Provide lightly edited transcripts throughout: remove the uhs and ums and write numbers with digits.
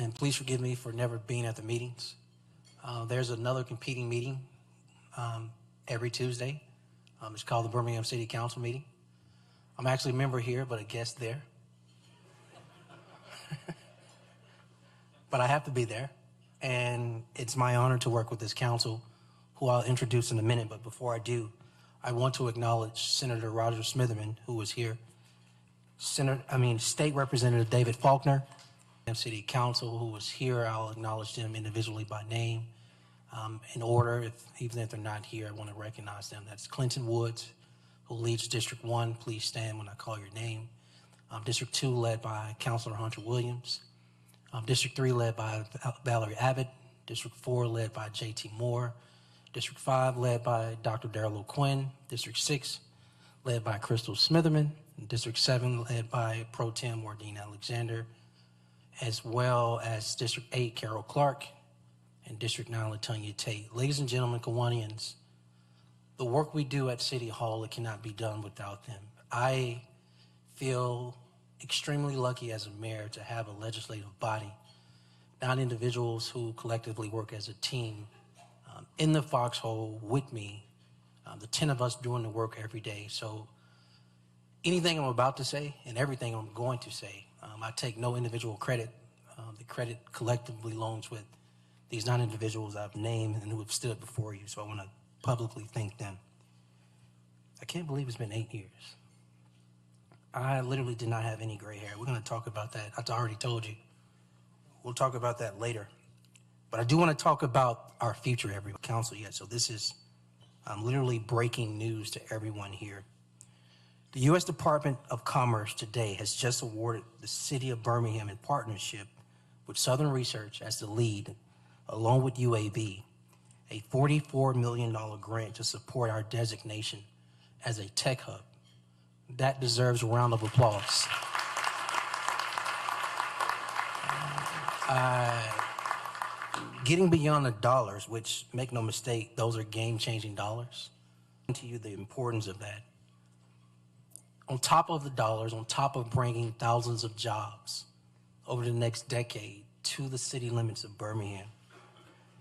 and please forgive me for never being at the meetings. There's another competing meeting every Tuesday. It's called the Birmingham City Council meeting. I'm actually a member here, but a guest there. But I have to be there, and it's my honor to work with this council, who I'll introduce in a minute. But before I do, I want to acknowledge Senator Roger Smitherman, who was here, State Representative David Faulkner, City Council, who was here. I'll acknowledge them individually by name. In order, even if they're not here, I want to recognize them. That's Clinton Woods, who leads District 1. Please stand when I call your name. District 2, led by Councilor Hunter Williams. District 3, led by Valerie Abbott. District 4, led by J.T. Moore. District 5, led by Dr. Darrell O'Quinn. District 6, led by Crystal Smitherman. And District 7, led by Pro Tem Wardine Alexander, as well as District 8, Carol Clark, and District 9, Latonya Tate. Ladies and gentlemen, Kiwanians, the work we do at City Hall, it cannot be done without them. I feel extremely lucky as a mayor to have a legislative body, not individuals who collectively work as a team in the foxhole with me, the 10 of us doing the work every day. So anything I'm about to say and everything I'm going to say, I take no individual credit. The credit collectively belongs with these 9 individuals I've named and who have stood before you. So I want to publicly thank them. I can't believe it's been 8 years. I literally did not have any gray hair. We're going to talk about that. I already told you. We'll talk about that later. But I do want to talk about our future, every council yet. So this is literally breaking news to everyone here. The U.S. Department of Commerce today has just awarded the city of Birmingham, in partnership with Southern Research as the lead, along with UAB, a $44 million grant to support our designation as a tech hub. That deserves a round of applause. Getting beyond the dollars, which, make no mistake, those are game-changing dollars, to you the importance of that. On top of the dollars, on top of bringing thousands of jobs over the next decade to the city limits of Birmingham,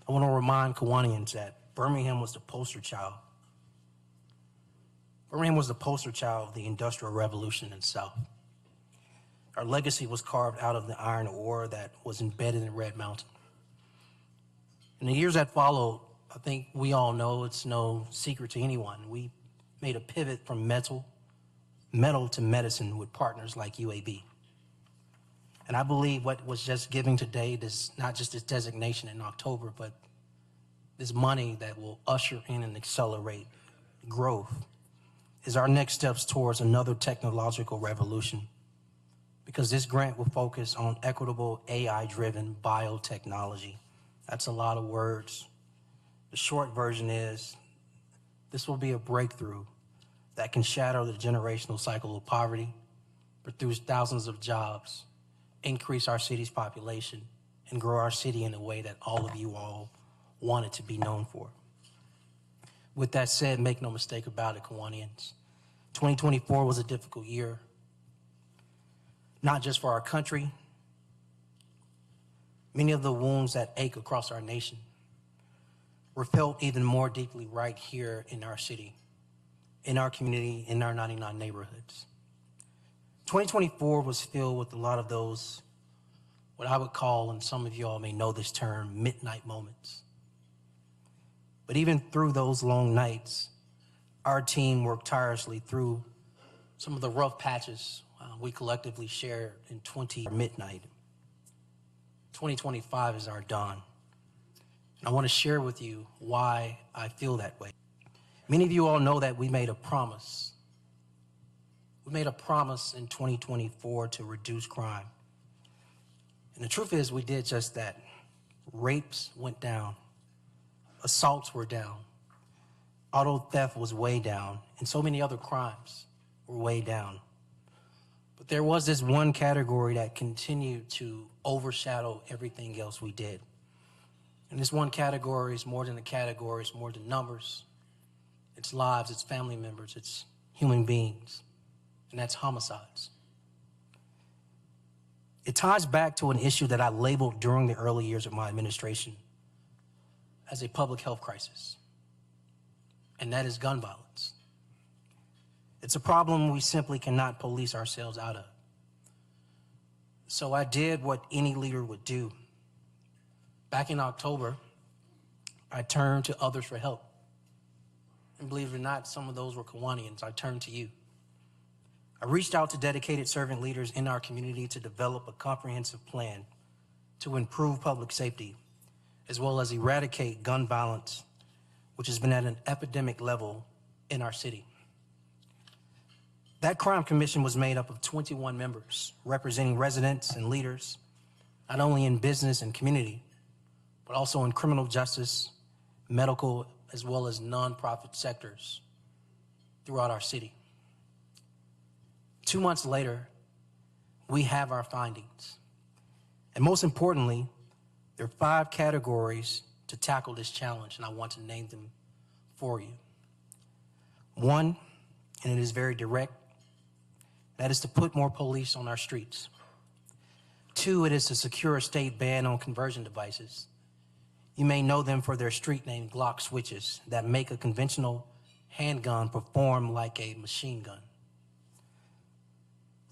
I want to remind Kiwanians that Birmingham was the poster child. Birmingham was the poster child of the Industrial Revolution in the South. Our legacy was carved out of the iron ore that was embedded in Red Mountain. In the years that followed, I think we all know, it's no secret to anyone, we made a pivot from metal to medicine with partners like UAB. And I believe what was just giving today, this not just this designation in October, but this money that will usher in and accelerate growth, is our next steps towards another technological revolution. Because this grant will focus on equitable AI-driven biotechnology. That's a lot of words. The short version is, this will be a breakthrough that can shatter the generational cycle of poverty, produce thousands of jobs, increase our city's population, and grow our city in a way that all of you all want it to be known for. With that said, make no mistake about it, Kiwanians. 2024 was a difficult year, not just for our country. Many of the wounds that ache across our nation were felt even more deeply right here in our city, in our community, in our 99 neighborhoods. 2024 was filled with a lot of those, what I would call, and some of you all may know this term, midnight moments. But even through those long nights, our team worked tirelessly through some of the rough patches we collectively shared in midnight. 2025 is our dawn. And I want to share with you why I feel that way. Many of you all know that we made a promise. We made a promise in 2024 to reduce crime. And the truth is, we did just that. Rapes went down. Assaults were down. Auto theft was way down. And so many other crimes were way down. But there was this one category that continued to overshadow everything else we did. And this one category is more than a category, it's more than numbers. It's lives, it's family members, it's human beings. And that's homicides. It ties back to an issue that I labeled during the early years of my administration as a public health crisis, and that is gun violence. It's a problem we simply cannot police ourselves out of. So I did what any leader would do. Back in October, I turned to others for help. And believe it or not, some of those were Kiwanians. I turned to you. I reached out to dedicated servant leaders in our community to develop a comprehensive plan to improve public safety, as well as eradicate gun violence, which has been at an epidemic level in our city. That crime commission was made up of 21 members, representing residents and leaders, not only in business and community, but also in criminal justice, medical, as well as nonprofit sectors throughout our city. 2 months later, we have our findings. And most importantly, there are 5 categories to tackle this challenge, and I want to name them for you. 1, and it is very direct, that is to put more police on our streets. 2, it is to secure a state ban on conversion devices. You may know them for their street name Glock switches that make a conventional handgun perform like a machine gun.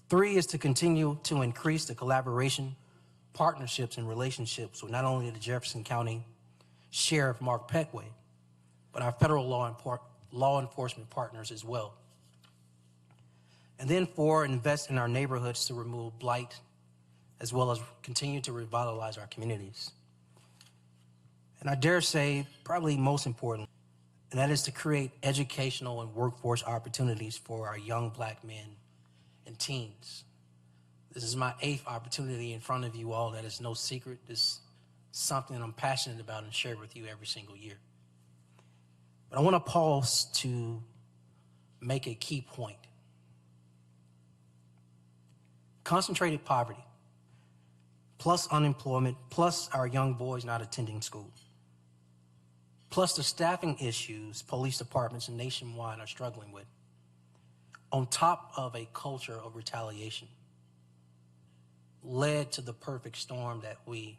3 is to continue to increase the collaboration, partnerships, and relationships with not only the Jefferson County Sheriff Mark Petway, but our federal law enforcement partners as well. And then 4, invest in our neighborhoods to remove blight, as well as continue to revitalize our communities. And I dare say, probably most important, and that is to create educational and workforce opportunities for our young Black men and teens. This is my 8th opportunity in front of you all. That is no secret. This is something I'm passionate about and share with you every single year. But I want to pause to make a key point. Concentrated poverty, plus unemployment, plus our young boys not attending school, plus the staffing issues police departments nationwide are struggling with, on top of a culture of retaliation, led to the perfect storm that we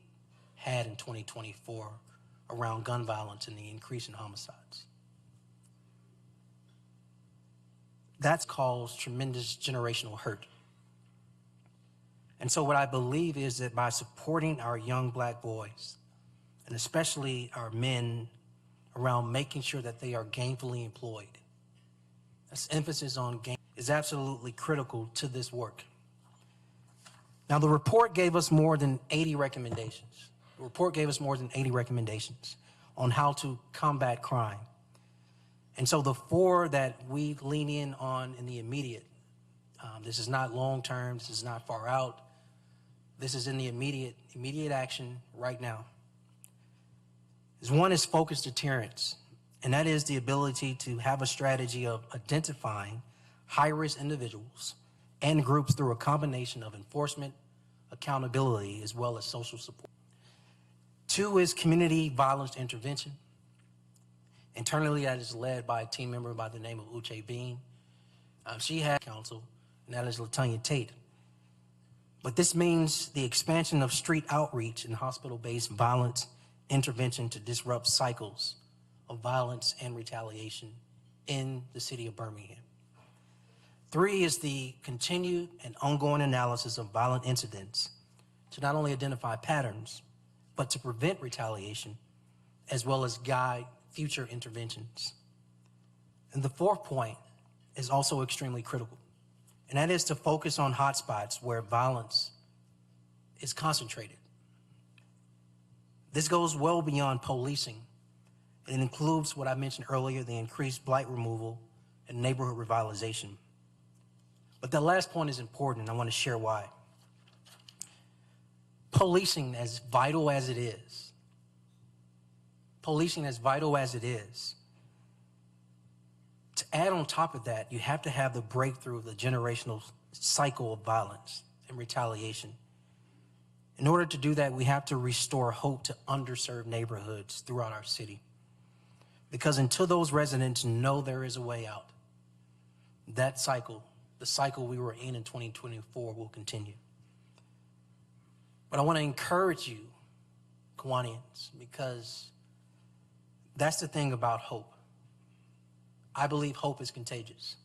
had in 2024 around gun violence and the increase in homicides. That's caused tremendous generational hurt. And so what I believe is that by supporting our young Black boys, and especially our men, around making sure that they are gainfully employed, this emphasis on gain is absolutely critical to this work. Now, the report gave us more than 80 recommendations. The report gave us more than 80 recommendations on how to combat crime. And so the 4 that we lean in on in the immediate, this is not long-term, this is not far out, this is in the immediate action right now. One is focused deterrence, and that is the ability to have a strategy of identifying high-risk individuals and groups through a combination of enforcement, accountability, as well as social support. 2 is community violence intervention. Internally, that is led by a team member by the name of Uche Bean. She had counsel, and that is LaTanya Tate. But this means the expansion of street outreach and hospital-based violence intervention to disrupt cycles of violence and retaliation in the city of Birmingham. 3 is the continued and ongoing analysis of violent incidents to not only identify patterns, but to prevent retaliation, as well as guide future interventions. And the 4th point is also extremely critical, and that is to focus on hotspots where violence is concentrated. This goes well beyond policing. It includes what I mentioned earlier, the increased blight removal and neighborhood revitalization. But the last point is important, and I want to share why. Policing, as vital as it is, to add on top of that, you have to have the breakthrough of the generational cycle of violence and retaliation. In order to do that, we have to restore hope to underserved neighborhoods throughout our city. Because until those residents know there is a way out, that cycle, the cycle we were in 2024, will continue. But I want to encourage you, Kiwanians, because that's the thing about hope. I believe hope is contagious.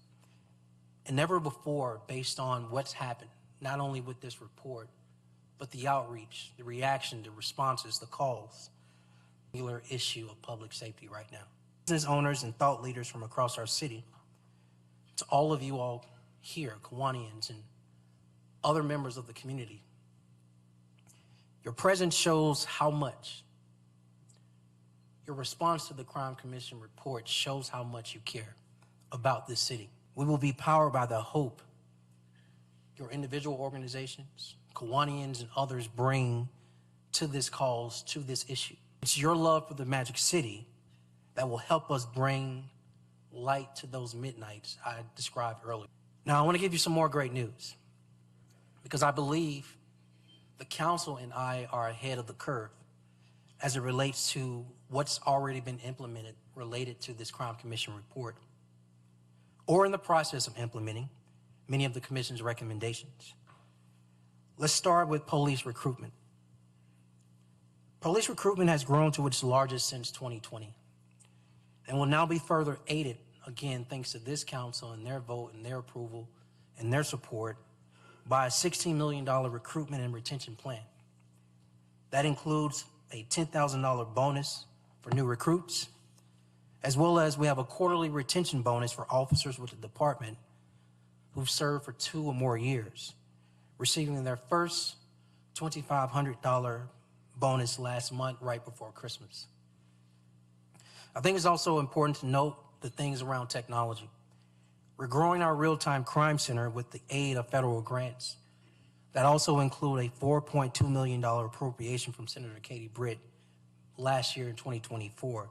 And never before, based on what's happened, not only with this report, but the outreach, the reaction, the responses, the calls, the issue of public safety right now. Business owners and thought leaders from across our city, to all of you all here, Kiwanians and other members of the community, your presence shows how much. Your response to the Crime Commission report shows how much you care about this city. We will be powered by the hope your individual organizations, Kiwanians, and others bring to this cause, to this issue. It's your love for the Magic City that will help us bring light to those midnights I described earlier. Now, I want to give you some more great news because I believe the council and I are ahead of the curve as it relates to what's already been implemented related to this Crime Commission report, or in the process of implementing many of the commission's recommendations. Let's start with police recruitment. Police recruitment has grown to its largest since 2020 and will now be further aided, again, thanks to this council and their vote and their approval and their support, by a $16 million recruitment and retention plan. That includes a $10,000 bonus for new recruits, as well as we have a quarterly retention bonus for officers with the department who've served for 2 or more years, receiving their first $2,500 bonus last month right before Christmas. I think it's also important to note the things around technology. We're growing our real-time crime center with the aid of federal grants that also include a $4.2 million appropriation from Senator Katie Britt last year in 2024.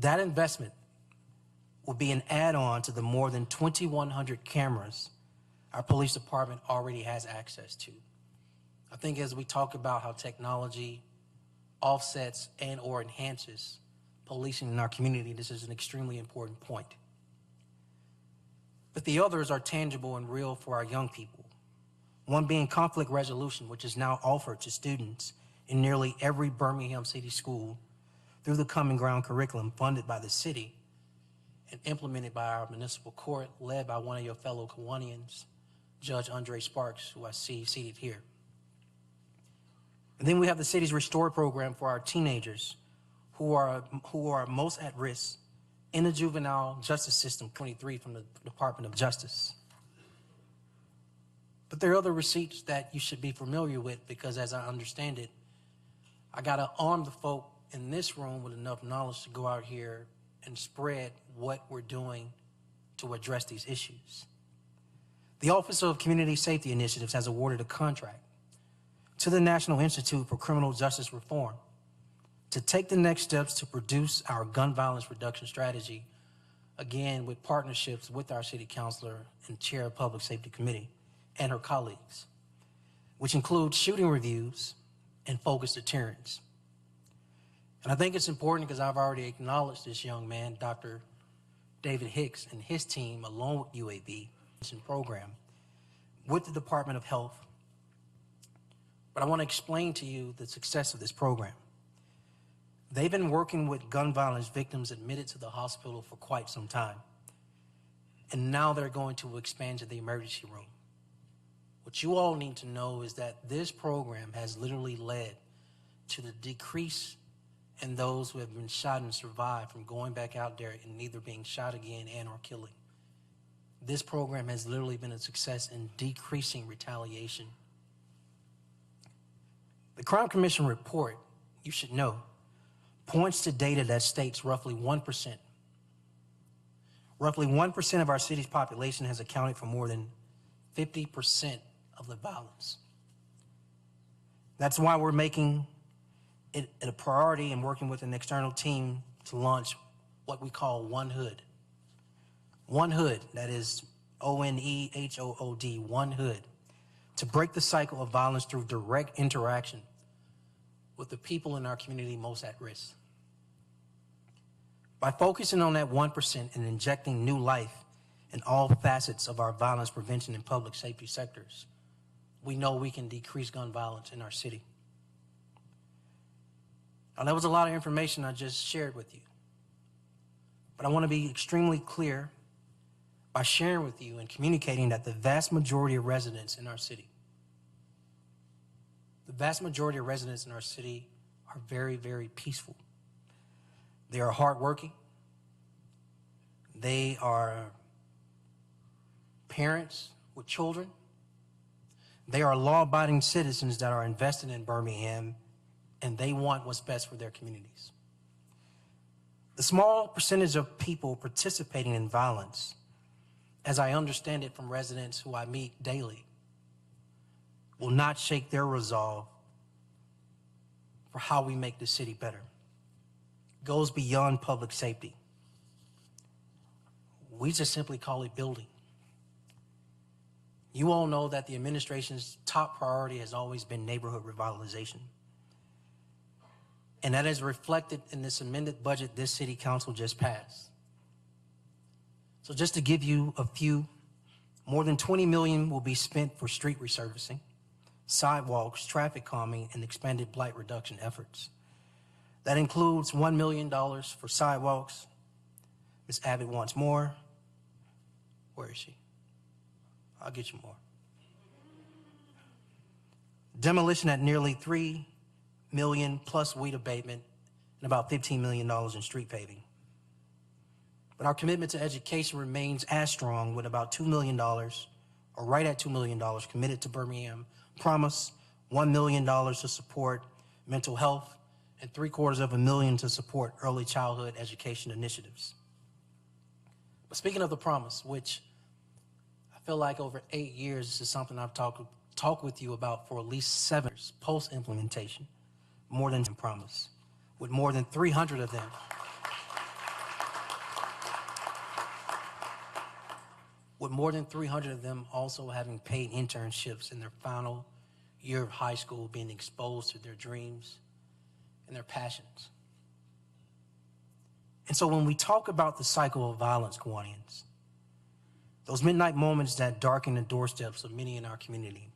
That investment will be an add-on to the more than 2,100 cameras our police department already has access to. I think as we talk about how technology offsets and or enhances policing in our community, this is an extremely important point. But the others are tangible and real for our young people. One being conflict resolution, which is now offered to students in nearly every Birmingham city school through the Common Ground curriculum funded by the city and implemented by our municipal court, led by one of your fellow Kiwanians, Judge Andre Sparks, who I see seated here. And then we have the city's Restore program for our teenagers who are most at risk in the juvenile justice system, 23 from the Department of Justice. But there are other receipts that you should be familiar with because as I understand it, I gotta arm the folk in this room with enough knowledge to go out here and spread what we're doing to address these issues. The Office of Community Safety Initiatives has awarded a contract to the National Institute for Criminal Justice Reform to take the next steps to produce our gun violence reduction strategy, again, with partnerships with our city councilor and chair of Public Safety Committee and her colleagues, which includes shooting reviews and focused deterrence. And I think it's important because I've already acknowledged this young man, Dr. David Hicks, and his team, along with UAB, program with the Department of Health. But I want to explain to you the success of this program. They've been working with gun violence victims admitted to the hospital for quite some time. And now they're going to expand to the emergency room. What you all need to know is that this program has literally led to the decrease in those who have been shot and survived from going back out there and either being shot again and or killing. This program has literally been a success in decreasing retaliation. The Crime Commission report, you should know, points to data that states roughly 1%. Roughly 1% of our city's population has accounted for more than 50% of the violence. That's why we're making it a priority and working with an external team to launch what we call One Hood. One Hood, that is ONEHOOD, One Hood, to break the cycle of violence through direct interaction with the people in our community most at risk. By focusing on that 1% and injecting new life in all facets of our violence prevention and public safety sectors, we know we can decrease gun violence in our city. Now, that was a lot of information I just shared with you. But I want to be extremely clear by sharing with you and communicating that the vast majority of residents in our city, are very, very peaceful. They are hardworking. They are parents with children. They are law-abiding citizens that are invested in Birmingham, and they want what's best for their communities. The small percentage of people participating in violence, as I understand it from residents who I meet daily, will not shake their resolve for how we make the city better. It goes beyond public safety. We just simply call it building. You all know that the administration's top priority has always been neighborhood revitalization. And that is reflected in this amended budget this city council just passed. So just to give you a few, more than $20 million will be spent for street resurfacing, sidewalks, traffic calming, and expanded blight reduction efforts. That includes $1 million for sidewalks. Ms. Abbott wants more. Where is she? I'll get you more. Demolition at nearly $3 million plus weed abatement and about $15 million in street paving. But our commitment to education remains as strong, with about $2 million, or right at $2 million, committed to Birmingham Promise, $1 million to support mental health, and $750,000 to support early childhood education initiatives. But speaking of the Promise, which I feel like over 8 years, this is something I've talked with you about for at least 7 years post-implementation, more than Promise, with more than 300 of them. With more than 300 of them also having paid internships in their final year of high school, being exposed to their dreams and their passions. And so when we talk about the cycle of violence, Kiwanians, those midnight moments that darken the doorsteps of many in our community,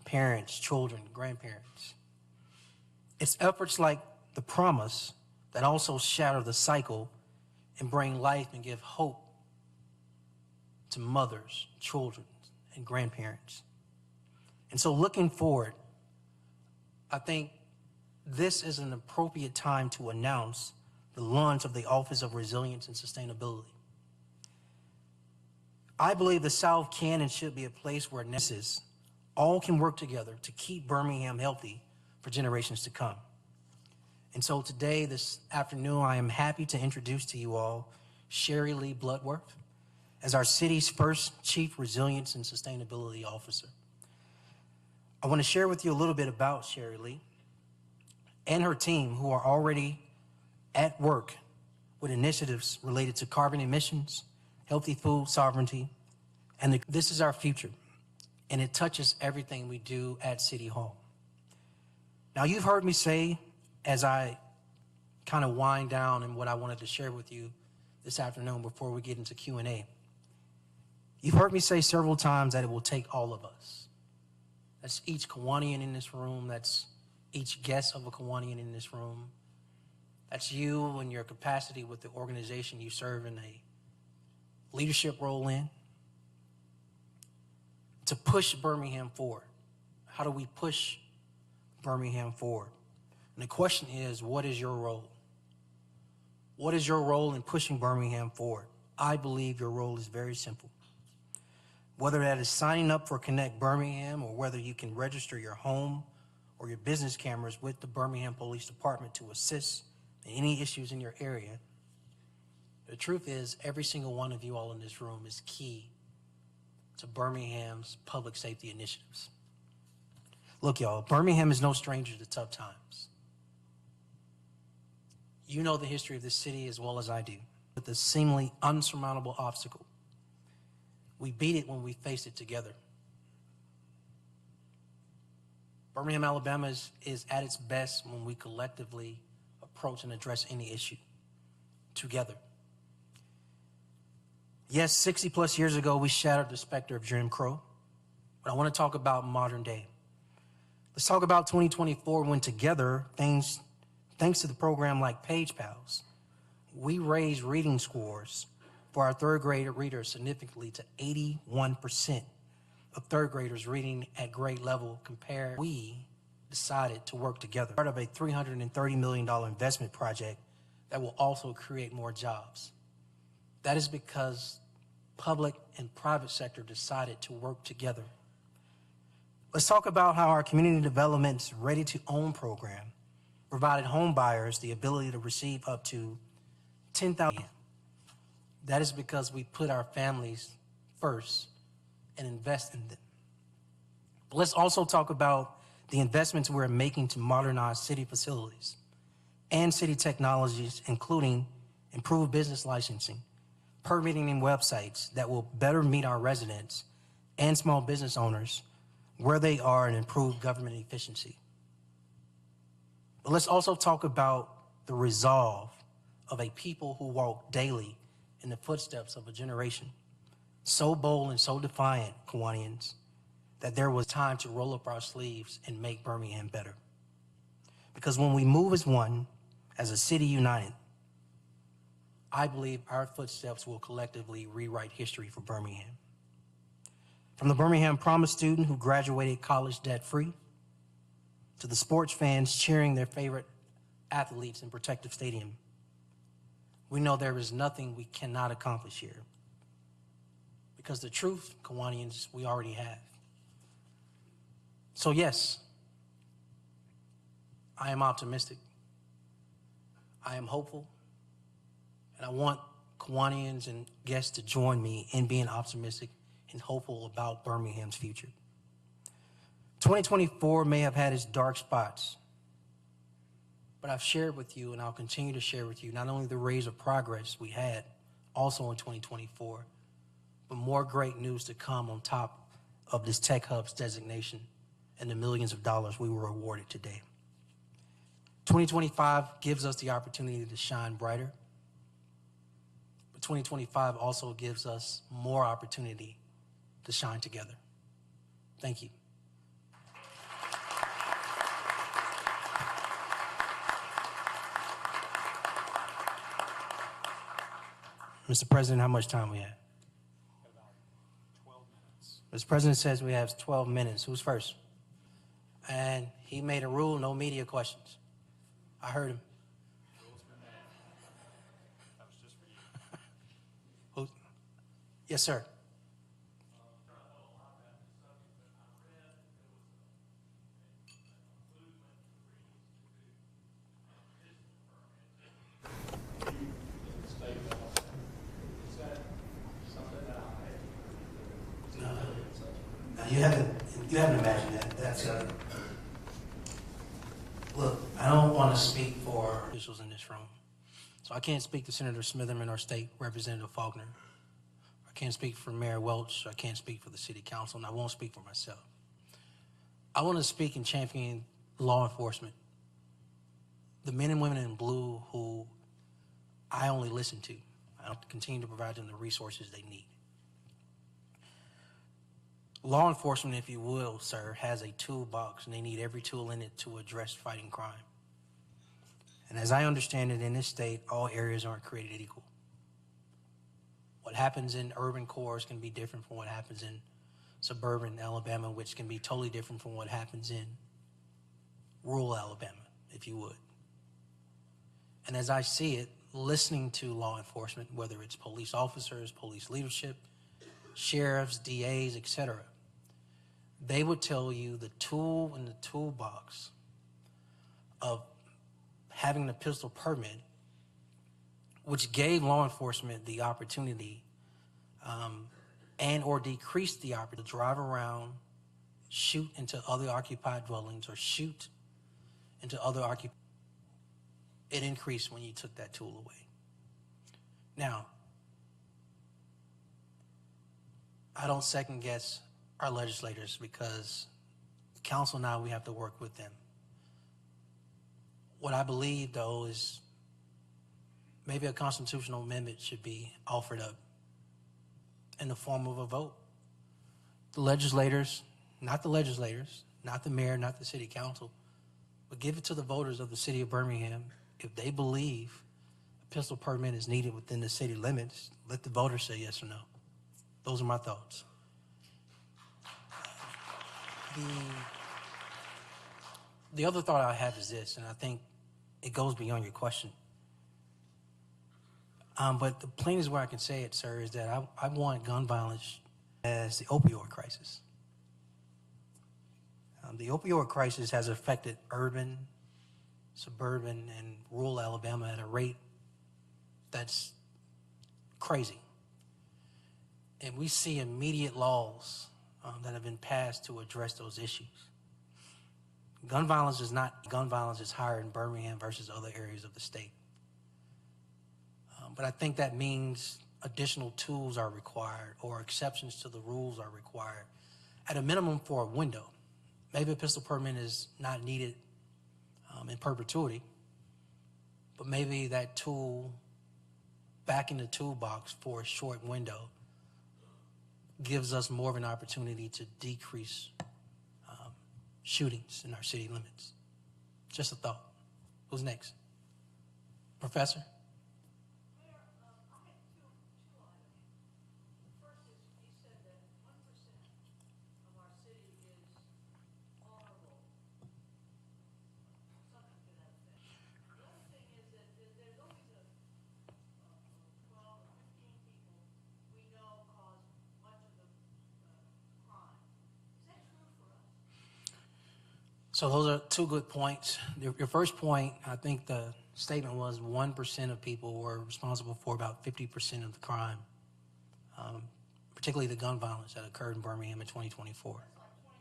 parents, children, grandparents, it's efforts like the Promise that also shatter the cycle and bring life and give hope to mothers, children, and grandparents. And so looking forward, I think this is an appropriate time to announce the launch of the Office of Resilience and Sustainability. I believe the South can and should be a place where nurses all can work together to keep Birmingham healthy for generations to come. And so today, this afternoon, I am happy to introduce to you all Sherry Lee Bloodworth as our city's first Chief Resilience and Sustainability Officer. I want to share with you a little bit about Sherry Lee and her team, who are already at work with initiatives related to carbon emissions, healthy food sovereignty, and this is our future, and it touches everything we do at City Hall. Now, you've heard me say, as I kind of wind down and what I wanted to share with you this afternoon before we get into Q&A, you've heard me say several times that it will take all of us. That's each Kiwanian in this room. That's each guest of a Kiwanian in this room. That's you and your capacity with the organization you serve in a leadership role in, to push Birmingham forward. How do we push Birmingham forward? And the question is, what is your role? What is your role in pushing Birmingham forward? I believe your role is very simple. Whether that is signing up for Connect Birmingham, or whether you can register your home or your business cameras with the Birmingham Police Department to assist in any issues in your area, the truth is every single one of you all in this room is key to Birmingham's public safety initiatives. Look, y'all, Birmingham is no stranger to tough times. You know the history of this city as well as I do, with the seemingly unsurmountable obstacle. We beat it when we faced it together. Birmingham, Alabama is at its best when we collectively approach and address any issue together. Yes, 60 plus years ago, we shattered the specter of Jim Crow. But I want to talk about modern day. Let's talk about 2024 when together, thanks to the program like Page Pals, we raised reading scores for our third grade readers significantly to 81% of third graders reading at grade level compared. We decided to work together, part of a $330 million investment project that will also create more jobs. That is because public and private sector decided to work together. Let's talk about how our community development's ready-to-own program provided home buyers the ability to receive up to $10,000. That is because we put our families first and invest in them. But let's also talk about the investments we're making to modernize city facilities and city technologies, including improved business licensing, permitting, and websites that will better meet our residents and small business owners where they are and improve government efficiency. But let's also talk about the resolve of a people who walk daily in the footsteps of a generation so bold and so defiant, Kiwanians, that there was time to roll up our sleeves and make Birmingham better. Because when we move as one, as a city united, I believe our footsteps will collectively rewrite history for Birmingham. From the Birmingham Promise student who graduated college debt-free, to the sports fans cheering their favorite athletes in Protective Stadium, we know there is nothing we cannot accomplish here. Because the truth, Kiwanians, we already have. So yes, I am optimistic. I am hopeful. And I want Kiwanians and guests to join me in being optimistic and hopeful about Birmingham's future. 2024 may have had its dark spots, but I've shared with you, and I'll continue to share with you, not only the rays of progress we had also in 2024, but more great news to come on top of this Tech Hub's designation and the millions of dollars we were awarded today. 2025 gives us the opportunity to shine brighter, but 2025 also gives us more opportunity to shine together. Thank you. Mr. President, how much time we have? About 12 minutes. Mr. President says we have 12 minutes. Who's first? And he made a rule, no media questions. I heard him. Rule's been made. That was just for you. Who? Yes, sir. You haven't imagined that. That's look, I don't want to speak for officials in this room. So I can't speak to Senator Smitherman or State Representative Faulkner. I can't speak for Mayor Welch. I can't speak for the City Council, and I won't speak for myself. I want to speak and champion law enforcement, the men and women in blue who I only listen to. I'll continue to provide them the resources they need. Law enforcement, if you will, sir, has a toolbox, and they need every tool in it to address fighting crime. And as I understand it, in this state, all areas aren't created equal. What happens in urban cores can be different from what happens in suburban Alabama, which can be totally different from what happens in rural Alabama, if you would. And as I see it, listening to law enforcement, whether it's police officers, police leadership, sheriffs, DAs, etc., they would tell you the tool in the toolbox of having the pistol permit, which gave law enforcement the opportunity and or decreased the opportunity to drive around, shoot into other occupied dwellings or shoot into other occupied. It increased when you took that tool away. Now, I don't second guess our legislators because the council now, we have to work with them. What I believe, though, is maybe a constitutional amendment should be offered up in the form of a vote. The legislators not the legislators, not the mayor, not the city council, but give it to the voters of the city of Birmingham. If they believe a pistol permit is needed within the city limits, let the voters say yes or no. Those are my thoughts. The other thought I have is this, and I think it goes beyond your question. But the plainest way I can say it, sir, is that I want gun violence as the opioid crisis. The opioid crisis has affected urban, suburban, and rural Alabama at a rate that's crazy. And we see immediate laws that have been passed to address those issues. Gun violence is higher in Birmingham versus other areas of the state. But I think that means additional tools are required or exceptions to the rules are required, at a minimum for a window. Maybe a pistol permit is not needed in perpetuity, but maybe that tool back in the toolbox for a short window gives us more of an opportunity to decrease shootings in our city limits. Just a thought. Who's next? Professor? Mayor, I have two items. First is, you said that 1% of our city is vulnerable, something to that effect. The other thing is that there's always a 12 or 15 people we know cause much of the crime. Is that true for us? So those are two good points. Your first point, I think the statement was 1% of people were responsible for about 50% of the crime, particularly the gun violence that occurred in Birmingham in 2024. That's like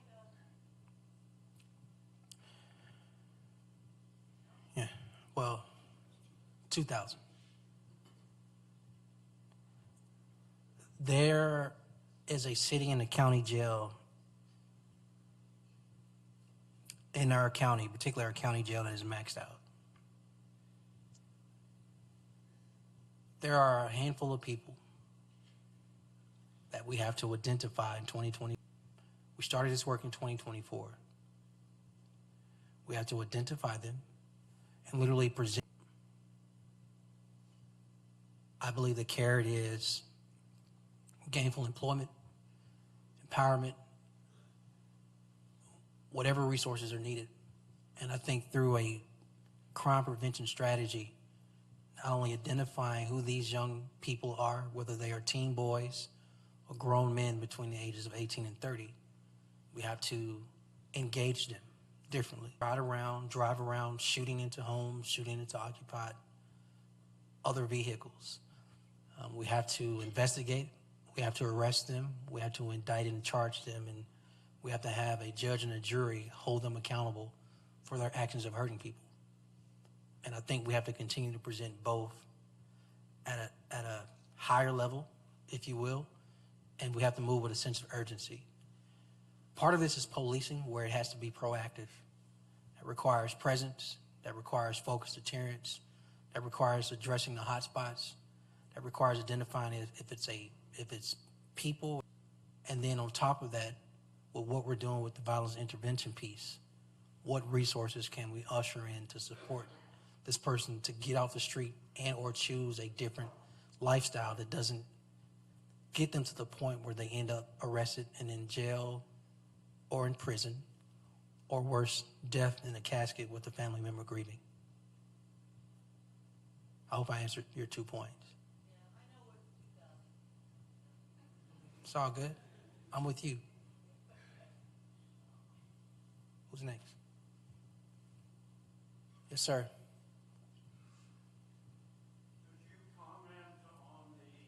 20,000. Yeah, well, 2,000. There is a city and a county jail in our county, particularly our county jail, that is maxed out. There are a handful of people that we have to identify in 2020. We started this work in 2024. We have to identify them and literally present. I believe the carrot is gainful employment, empowerment, whatever resources are needed. And I think through a crime prevention strategy, not only identifying who these young people are, whether they are teen boys or grown men between the ages of 18 and 30, we have to engage them differently. Drive around, shooting into homes, shooting into occupied other vehicles. We have to investigate. We have to arrest them. We have to indict and charge them. And we have to have a judge and a jury hold them accountable for their actions of hurting people. And I think we have to continue to present both at a higher level, if you will, and we have to move with a sense of urgency. Part of this is policing, where it has to be proactive. That requires presence, that requires focused deterrence, that requires addressing the hot spots, that requires identifying if it's people, and then on top of that, with what we're doing with the violence intervention piece, what resources can we usher in to support this person to get off the street and or choose a different lifestyle that doesn't get them to the point where they end up arrested and in jail or in prison, or worse, death in a casket with a family member grieving. I hope I answered your 2 points. Yeah, I know what 2,000. It's all good. I'm with you. Who's next? Yes, sir. Could you comment on the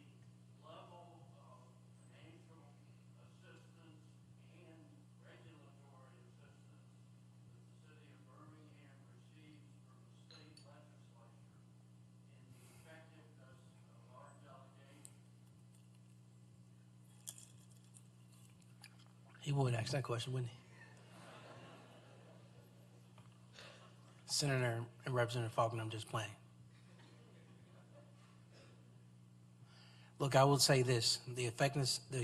level of financial assistance and regulatory assistance that the city of Birmingham receives from the state legislature in the effectiveness of our delegation? He would ask that question, wouldn't he? Senator and Representative Faulkner, I'm just playing. Look, I will say this, the effectiveness, the